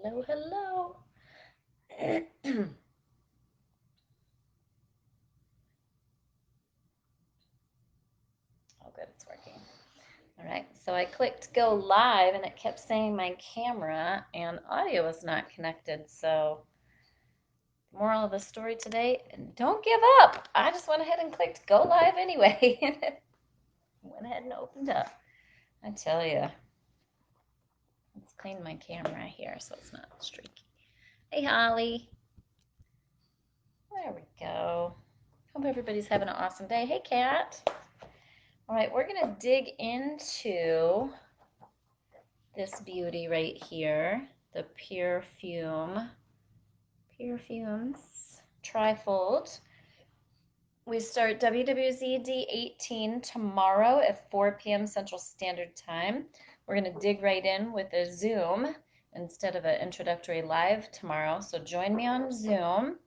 Hello, hello. Oh, good, it's working. All right, so I clicked go live and it kept saying my camera and audio was not connected. So, moral of the story today, don't give up. I just went ahead and clicked go live anyway. Went ahead and opened up. I tell you, let's clean my camera here so it's not streaky. Hey, Holly. There we go. Hope everybody's having an awesome day. Hey, Kat. All right, we're going to dig into this beauty right here, the Perfumes Trifold. We start WWZD 18 tomorrow at 4 p.m. Central Standard Time. We're going to dig right in with a Zoom instead of an introductory live tomorrow. So join me on Zoom.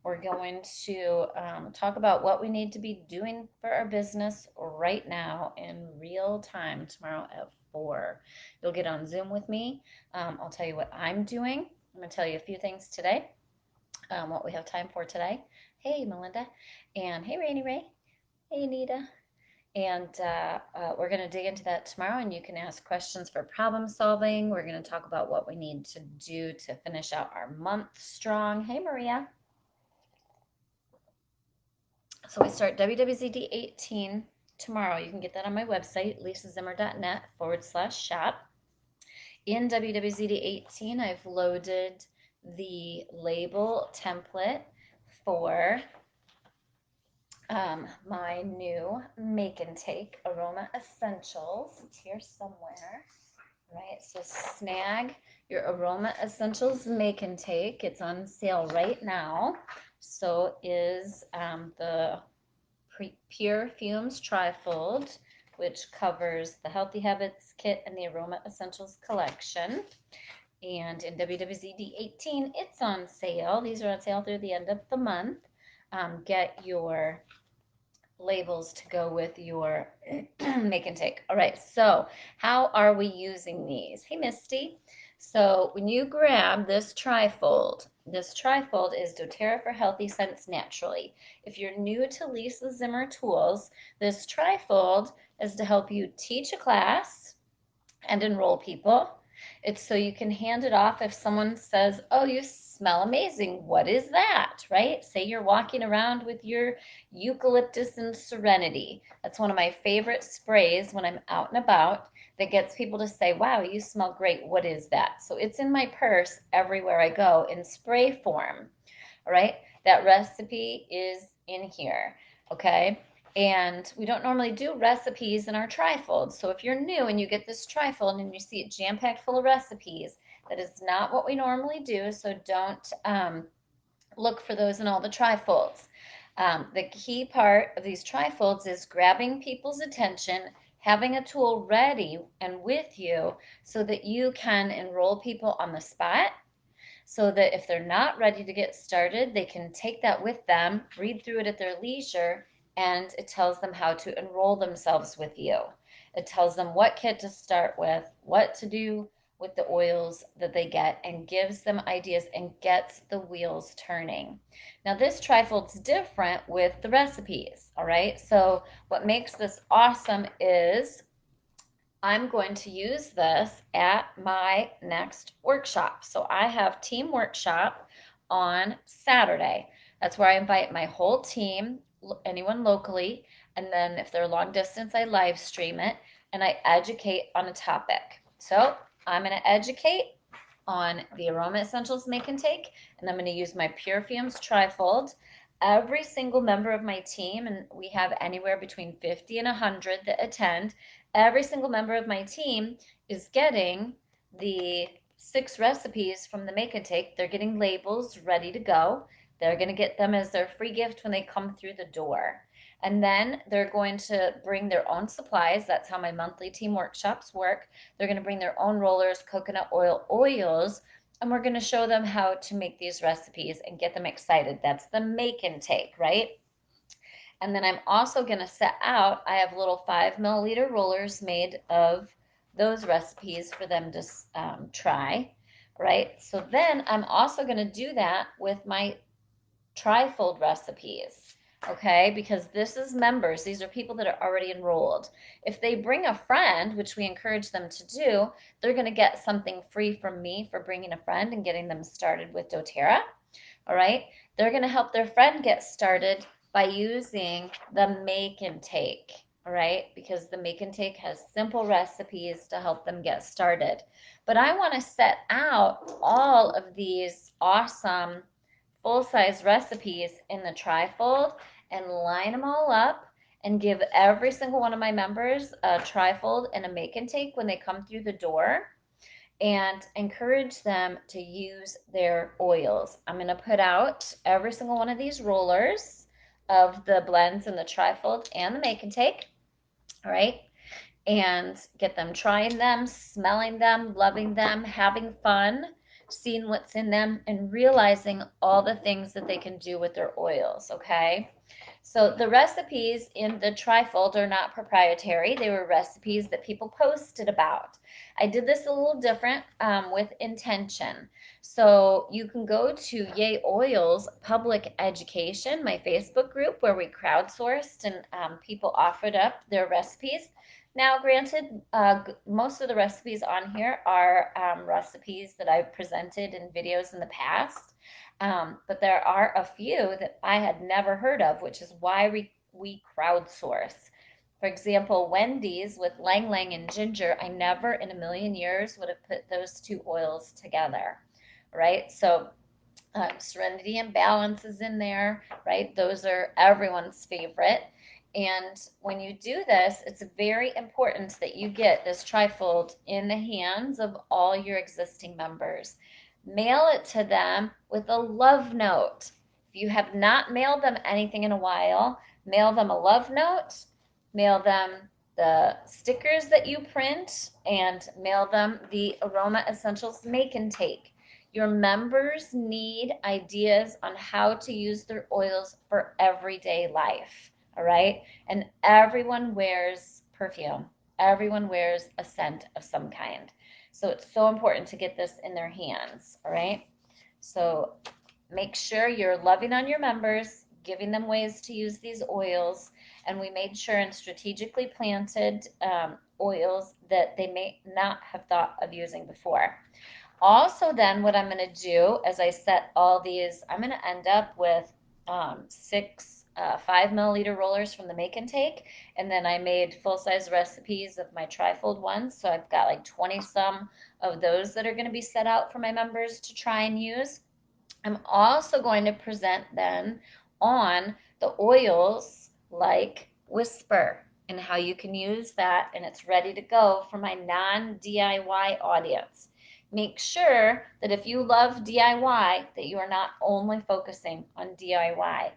We're going to talk about what we need to be doing for our business right now in real time tomorrow at 4. You'll get on Zoom with me. I'll tell you what I'm doing. I'm going to tell you a few things today, what we have time for today. Hey, Melinda. And hey, Rainy Ray. Hey, Anita. And we're going to dig into that tomorrow, and you can ask questions for problem solving. We're going to talk about what we need to do to finish out our month strong. Hey, Maria. So we start WWZD 18 tomorrow. You can get that on my website, lisazimmer.net/shop. In WWZD 18, I've loaded the label template for my new Make and Take Aroma Essentials. It's here somewhere, right? So snag your Aroma Essentials Make and Take. It's on sale right now. So is the Pure Fumes Trifold, which covers the Healthy Habits Kit and the Aroma Essentials Collection. And in WWZD 18, it's on sale. These are on sale through the end of the month. Get your labels to go with your Make and Take. All right, so how are we using these? Hey, Misty. So when you grab this trifold is doTERRA for Healthy Scents Naturally. If you're new to Lisa Zimmer tools, this trifold is to help you teach a class and enroll people. It's so you can hand it off if someone says, "Oh, you smell amazing. What is that?" Right? Say you're walking around with your eucalyptus and serenity. That's one of my favorite sprays when I'm out and about that gets people to say, "Wow, you smell great. What is that?" So it's in my purse everywhere I go in spray form. All right? That recipe is in here. Okay? And we don't normally do recipes in our trifold. So if you're new and you get this trifold and you see it jam-packed full of recipes, that is not what we normally do. So don't look for those in all the trifolds. The key part of these trifolds is grabbing people's attention, having a tool ready and with you so that you can enroll people on the spot, so that if they're not ready to get started, they can take that with them, read through it at their leisure, and it tells them how to enroll themselves with you. It tells them what kit to start with, what to do with the oils that they get, and gives them ideas and gets the wheels turning. Now, this trifold's different with the recipes, all right? So, what makes this awesome is I'm going to use this at my next workshop. So I have team workshop on Saturday. That's where I invite my whole team, anyone locally, and then if they're long distance, I live stream it and I educate on a topic. So I'm going to educate on the Aroma Essentials Make and Take, and I'm going to use my Pure Fumes Trifold. Every single member of my team, and we have anywhere between 50 and 100 that attend, every single member of my team is getting the 6 recipes from the Make and Take. They're getting labels ready to go. They're going to get them as their free gift when they come through the door. And then they're going to bring their own supplies. That's how my monthly team workshops work. They're going to bring their own rollers, coconut oil, oils, and we're going to show them how to make these recipes and get them excited. That's the Make and Take, right? And then I'm also going to set out, I have little 5 milliliter rollers made of those recipes for them to try, right? So then I'm also going to do that with my trifold recipes, okay? Because this is members. These are people that are already enrolled. If they bring a friend, which we encourage them to do, they're going to get something free from me for bringing a friend and getting them started with doTERRA, all right? They're going to help their friend get started by using the make and take, all right? Because the make and take has simple recipes to help them get started. But I want to set out all of these awesome full-size recipes in the trifold and line them all up and give every single one of my members a trifold and a make and take when they come through the door, and encourage them to use their oils. I'm going to put out every single one of these rollers of the blends in the trifold and the make and take, all right? And get them trying them, smelling them, loving them, having fun, seeing what's in them, and realizing all the things that they can do with their oils, okay? So the recipes in the trifold are not proprietary. They were recipes that people posted about. I did this a little different with intention. So you can go to Yay Oils Public Education, my Facebook group, where we crowdsourced and people offered up their recipes. Now, granted, most of the recipes on here are recipes that I've presented in videos in the past, but there are a few that I had never heard of, which is why we crowdsource. For example, Wendy's with Lang Lang and ginger, I never in a million years would have put those two oils together, right? So Serenity and Balance is in there, right? Those are everyone's favorite. And when you do this, it's very important that you get this trifold in the hands of all your existing members. Mail it to them with a love note. If you have not mailed them anything in a while, mail them a love note, mail them the stickers that you print, and mail them the Aroma Essentials Make and Take. Your members need ideas on how to use their oils for everyday life, all right? And everyone wears perfume. Everyone wears a scent of some kind. So it's so important to get this in their hands, all right? So make sure you're loving on your members, giving them ways to use these oils, and we made sure and strategically planted oils that they may not have thought of using before. Also, then what I'm going to do as I set all these, I'm going to end up with six 5 milliliter rollers from the Make and Take, and then I made full-size recipes of my trifold ones, so I've got like 20 some of those that are going to be set out for my members to try and use. I'm also going to present then on the oils like Whisper and how you can use that, and it's ready to go for my non-DIY audience. Make sure that if you love DIY, that you are not only focusing on DIY.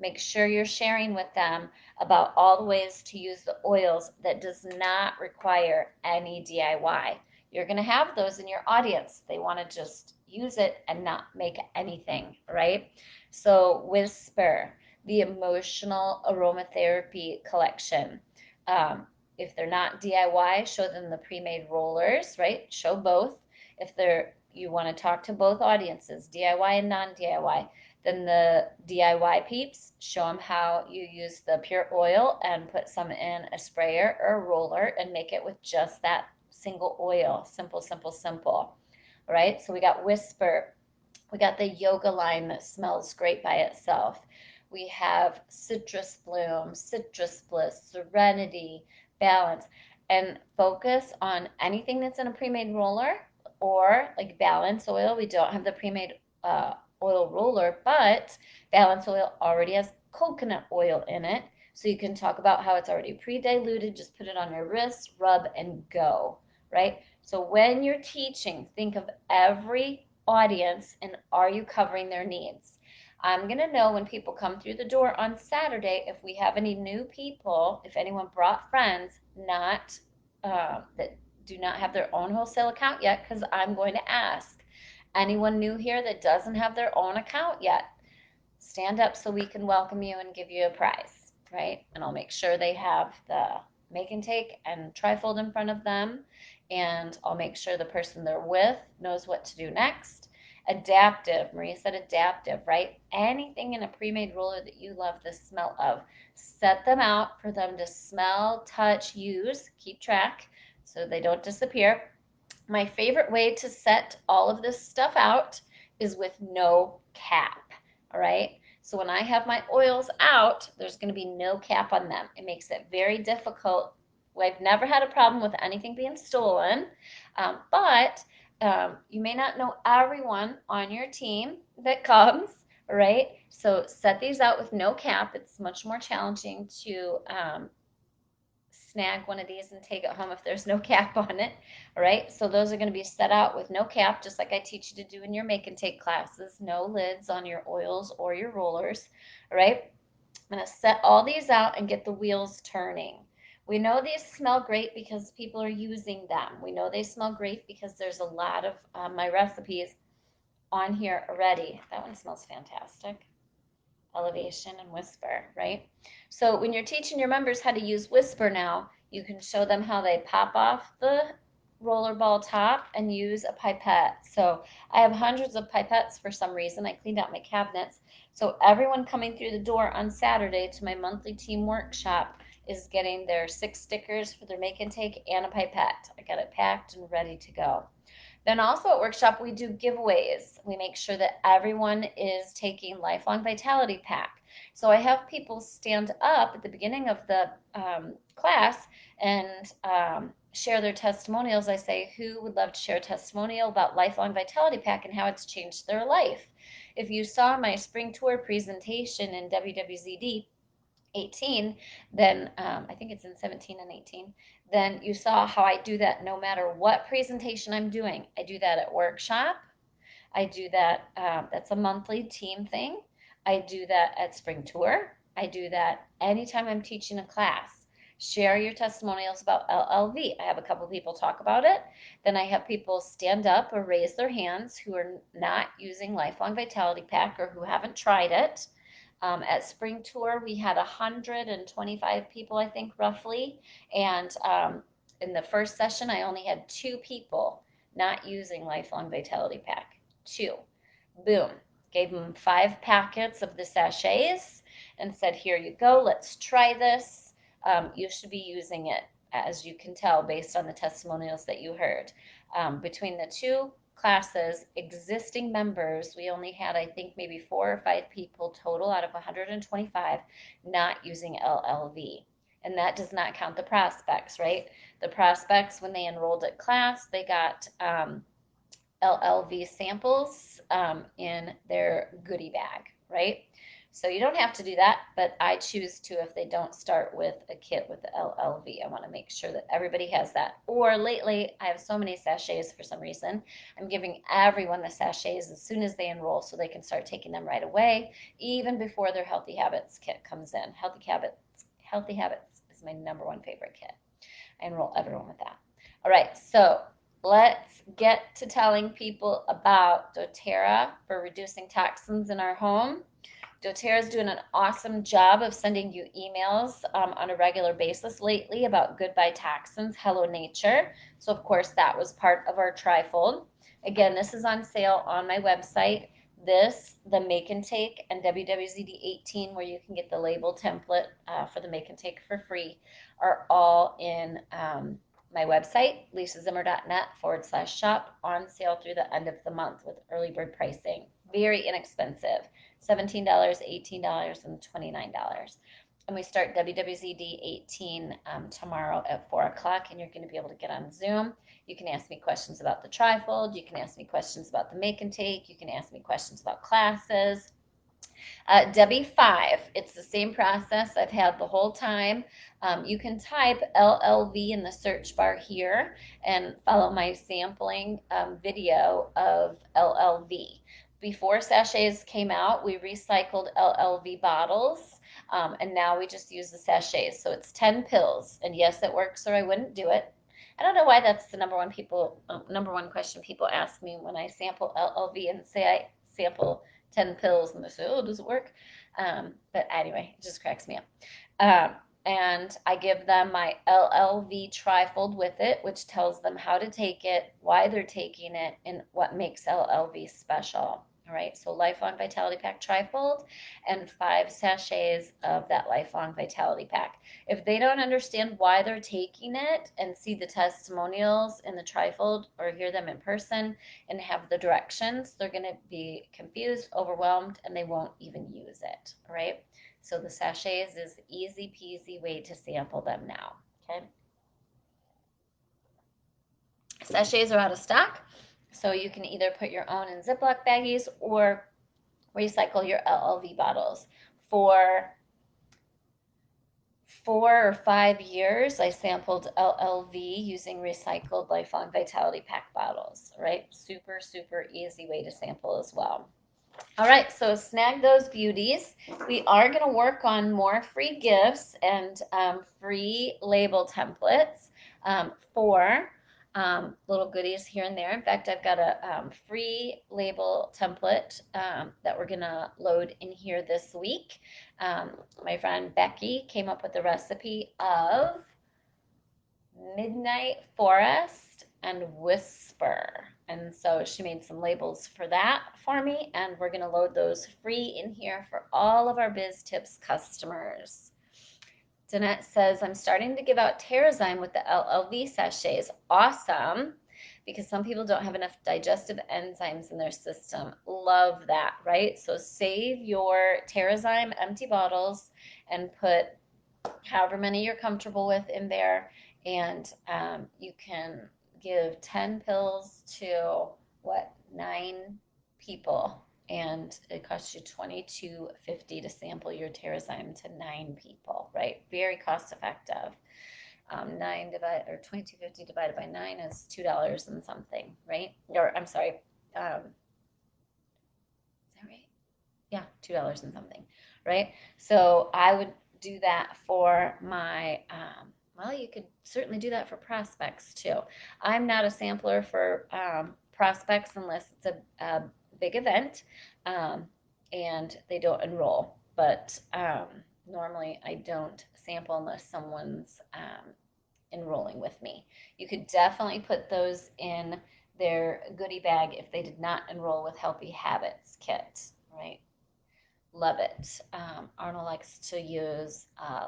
Make sure you're sharing with them about all the ways to use the oils that does not require any DIY. You're going to have those in your audience. They want to just use it and not make anything, right? So Whisper, the emotional aromatherapy collection. If they're not DIY, show them the pre-made rollers, right? Show both. If you want to talk to both audiences, DIY and non-DIY, then the DIY peeps, show them how you use the pure oil and put some in a sprayer or a roller and make it with just that single oil. Simple, simple, simple. All right, so we got Whisper. We got the yoga line that smells great by itself. We have Citrus Bloom, Citrus Bliss, Serenity, Balance, and focus on anything that's in a pre-made roller or like Balance oil. We don't have the pre-made oil roller, but Balance oil already has coconut oil in it. So you can talk about how it's already pre-diluted. Just put it on your wrist, rub, and go, right? So when you're teaching, think of every audience and are you covering their needs? I'm going to know when people come through the door on Saturday if we have any new people, if anyone brought friends not that do not have their own wholesale account yet, because I'm going to ask anyone new here that doesn't have their own account yet, stand up so we can welcome you and give you a prize, right? And I'll make sure they have the Make and Take and trifold in front of them, and I'll make sure the person they're with knows what to do next. Adaptive, Maria said adaptive, right? Anything in a pre-made roller that you love the smell of, set them out for them to smell, touch, use, keep track so they don't disappear. My favorite way to set all of this stuff out is with no cap. All right. So when I have my oils out, there's going to be no cap on them. It makes it very difficult. I've never had a problem with anything being stolen, but you may not know everyone on your team that comes, right? So set these out with no cap. It's much more challenging to snag one of these and take it home if there's no cap on it. All right, so those are going to be set out with no cap, just like I teach you to do in your make and take classes. No lids on your oils or your rollers. All right, I'm going to set all these out and get the wheels turning. We know these smell great because people are using them. We know they smell great because there's a lot of my recipes on here already. That one smells fantastic. Elevation and whisper, right? So when you're teaching your members how to use whisper now, you can show them how they pop off the rollerball top and use a pipette. So I have hundreds of pipettes for some reason. I cleaned out my cabinets. So everyone coming through the door on Saturday to my monthly team workshop is getting their 6 stickers for their make and take and a pipette. I got it packed and ready to go. Then also at workshop, we do giveaways. We make sure that everyone is taking Lifelong Vitality Pack. So I have people stand up at the beginning of the class and share their testimonials. I say, who would love to share a testimonial about Lifelong Vitality Pack and how it's changed their life? If you saw my spring tour presentation in WWZD 18, then I think it's in 17 and 18, then you saw how I do that no matter what presentation I'm doing. I do that at workshop. I do that, that's a monthly team thing. I do that at spring tour. I do that anytime I'm teaching a class. Share your testimonials about LLV. I have a couple people talk about it. Then I have people stand up or raise their hands who are not using Lifelong Vitality Pack or who haven't tried it. At spring tour, we had 125 people, I think, roughly. And in the first session, I only had 2 people not using Lifelong Vitality Pack. 2. Boom. Gave them 5 packets of the sachets and said, here you go. Let's try this. You should be using it, as you can tell based on the testimonials that you heard. Between the 2 classes, existing members, we only had, I think, maybe 4 or 5 people total out of 125 not using LLV. And that does not count the prospects, right? The prospects, when they enrolled at class, they got LLV samples in their goodie bag, right? So you don't have to do that, but I choose to if they don't start with a kit with the LLV. I want to make sure that everybody has that. Or lately, I have so many sachets for some reason. I'm giving everyone the sachets as soon as they enroll so they can start taking them right away, even before their Healthy Habits kit comes in. Healthy Habits is my #1 favorite kit. I enroll everyone with that. All right, so let's get to telling people about doTERRA for reducing toxins in our home. doTERRA is doing an awesome job of sending you emails on a regular basis lately about goodbye toxins, hello nature. So of course that was part of our trifold. Again, this is on sale on my website. This, the make and take, and WWZD 18, where you can get the label template for the make and take for free, are all in my website, lisazimmer.net/shop, on sale through the end of the month with early bird pricing. Very inexpensive. $17, $18, and $29. And we start WWZD 18 tomorrow at 4 o'clock, and you're going to be able to get on Zoom. You can ask me questions about the trifold. You can ask me questions about the make and take. You can ask me questions about classes. Debbie 5, it's the same process I've had the whole time. You can type LLV in the search bar here and follow my sampling video of LLV. Before sachets came out, we recycled LLV bottles, and now we just use the sachets. So it's 10 pills, and yes, it works, or I wouldn't do it. I don't know why that's the #1 question people ask me when I sample LLV and say I sample 10 pills, and they say, oh, does it work? But anyway, it just cracks me up. and I give them my LLV trifold with it, which tells them how to take it, why they're taking it, and what makes LLV special. All right, so Lifelong Vitality Pack trifold and 5 sachets of that Lifelong Vitality Pack. If they don't understand why they're taking it and see the testimonials in the trifold or hear them in person and have the directions, they're going to be confused, overwhelmed, and they won't even use it. All right. So the sachets is easy peasy way to sample them now. Okay. Sachets are out of stock, so you can either put your own in Ziploc baggies or recycle your LLV bottles. For 4 or 5 years, I sampled LLV using recycled Lifelong Vitality Pack bottles, right? Super, super easy way to sample as well. All right, so snag those beauties. We are going to work on more free gifts and free label templates for little goodies here and there. In fact, I've got a free label template that we're going to load in here this week. My friend Becky came up with the recipe of Midnight Forest and Whisper. And so she made some labels for that for me, and we're going to load those free in here for all of our Biz Tips customers. Danette says, I'm starting to give out Terrazyme with the LLV sachets. Awesome, because some people don't have enough digestive enzymes in their system. Love that, right? So save your Terrazyme empty bottles and put however many you're comfortable with in there, and you can give 10 pills to 9 people, and it costs you $22.50 to sample your Terrazyme to 9 people, right? Very cost effective. 22.50 divided by 9 is $2 and something, right? Or I'm sorry, is that right? Yeah, $2 and something, right? So I would do that for my, well, you could certainly do that for prospects too. I'm not a sampler for prospects unless it's a big event and they don't enroll. But normally I don't sample unless someone's enrolling with me. You could definitely put those in their goodie bag if they did not enroll with Healthy Habits Kit, right? Love it. Arnold likes to use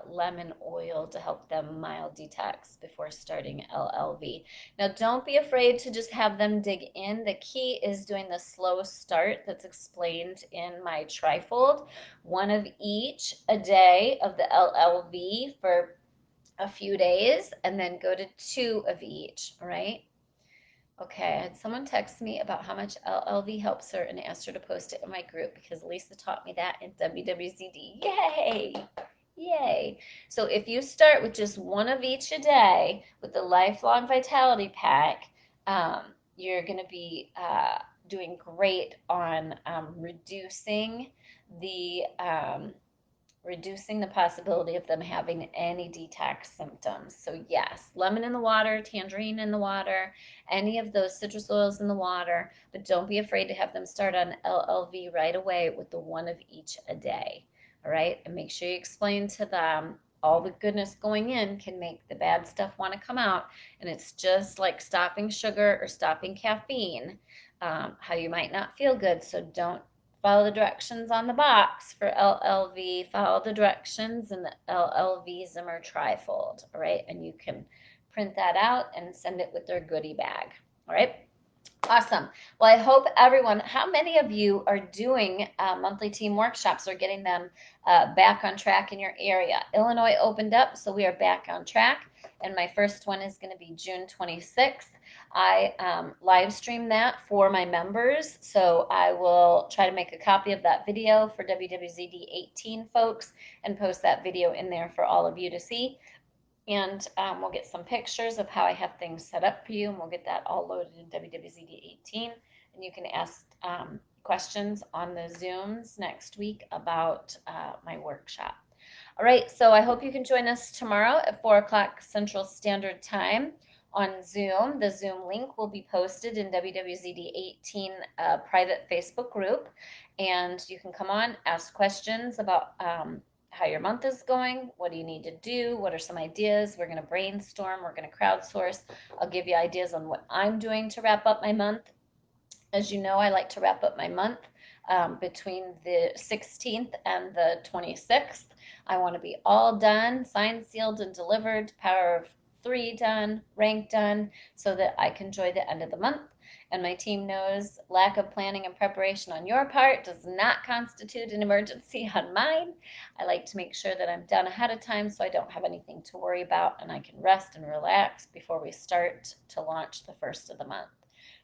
lemon oil to help them mild detox before starting LLV. Now, don't be afraid to just have them dig in. The key is doing the slow start that's explained in my trifold. One of each a day of the LLV for a few days, and then go to 2 of each, all right? Okay, I had someone text me about how much LLV helps her and asked her to post it in my group because Lisa taught me that in WWZD. Yay! Yay! So if you start with just 1 of each a day with the Lifelong Vitality Pack, you're going to be doing great on reducing the possibility of them having any detox symptoms. So yes, lemon in the water, tangerine in the water, any of those citrus oils in the water, but don't be afraid to have them start on LLV right away with the 1 of each a day. All right, and make sure you explain to them all the goodness going in can make the bad stuff want to come out, and it's just like stopping sugar or stopping caffeine, how you might not feel good. So don't follow the directions on the box for LLV. Follow the directions in the LLV Zimmer trifold, all right? And you can print that out and send it with their goodie bag, all right? Awesome. Well, I hope everyone, how many of you are doing monthly team workshops or getting them back on track in your area? Illinois opened up, so we are back on track. And my first one is going to be June 26th. I live stream that for my members, so I will try to make a copy of that video for WWZD 18 folks and post that video in there for all of you to see. And we'll get some pictures of how I have things set up for you, and we'll get that all loaded in WWZD 18. And you can ask questions on the Zooms next week about my workshop. All right, so I hope you can join us tomorrow at 4 o'clock Central Standard Time on Zoom. The Zoom link will be posted in WWZD 18 private Facebook group, and you can come on, ask questions about how your month is going. What do you need to do? What are some ideas? We're going to brainstorm. We're going to crowdsource. I'll give you ideas on what I'm doing to wrap up my month. As you know, I like to wrap up my month between the 16th and the 26th. I want to be all done, signed, sealed, and delivered, power of three done, rank done, so that I can enjoy the end of the month. And my team knows lack of planning and preparation on your part does not constitute an emergency on mine. I like to make sure that I'm done ahead of time so I don't have anything to worry about and I can rest and relax before we start to launch the first of the month,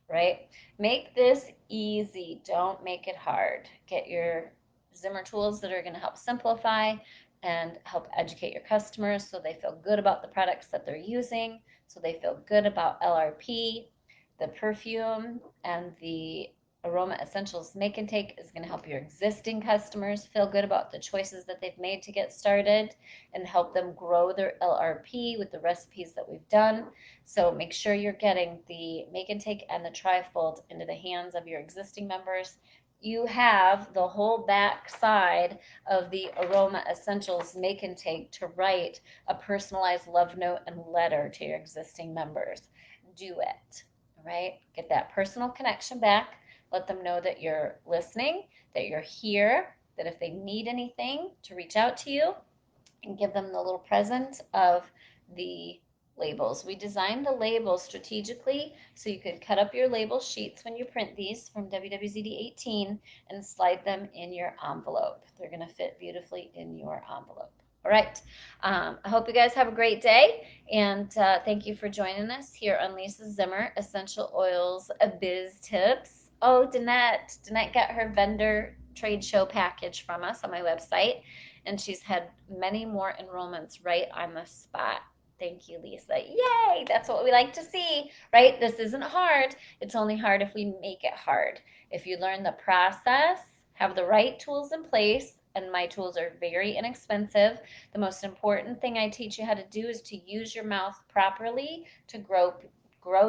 right? Make this easy. Don't make it hard. Get your Zimmer tools that are going to help simplify and help educate your customers so they feel good about the products that they're using, so they feel good about LRP. The perfume and the Aroma Essentials Make and Take is going to help your existing customers feel good about the choices that they've made to get started and help them grow their LRP with the recipes that we've done. So make sure you're getting the Make and Take and the Trifold into the hands of your existing members. You have the whole back side of the Aroma Essentials Make and Take to write a personalized love note and letter to your existing members. Do it, right? Get that personal connection back. Let them know that you're listening, that you're here, that if they need anything, to reach out to you, and give them the little present of the labels. We designed the labels strategically so you could cut up your label sheets when you print these from WWZD18 and slide them in your envelope. They're going to fit beautifully in your envelope. All right. I hope you guys have a great day, and thank you for joining us here on Lisa Zimmer Essential Oils Biz Tips. Oh, Danette got her vendor trade show package from us on my website, and she's had many more enrollments right on the spot. Thank you, Lisa. Yay! That's what we like to see, right? This isn't hard. It's only hard if we make it hard. If you learn the process, have the right tools in place, and my tools are very inexpensive. The most important thing I teach you how to do is to use your mouth properly to grow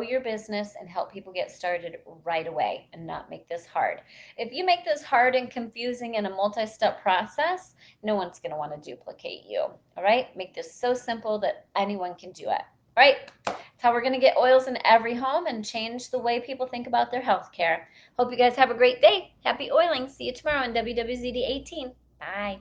your business and help people get started right away and not make this hard. If you make this hard and confusing and a multi-step process, no one's going to want to duplicate you. All right? Make this so simple that anyone can do it. All right? That's how we're going to get oils in every home and change the way people think about their health care. Hope you guys have a great day. Happy oiling. See you tomorrow on WWZD 18. Bye.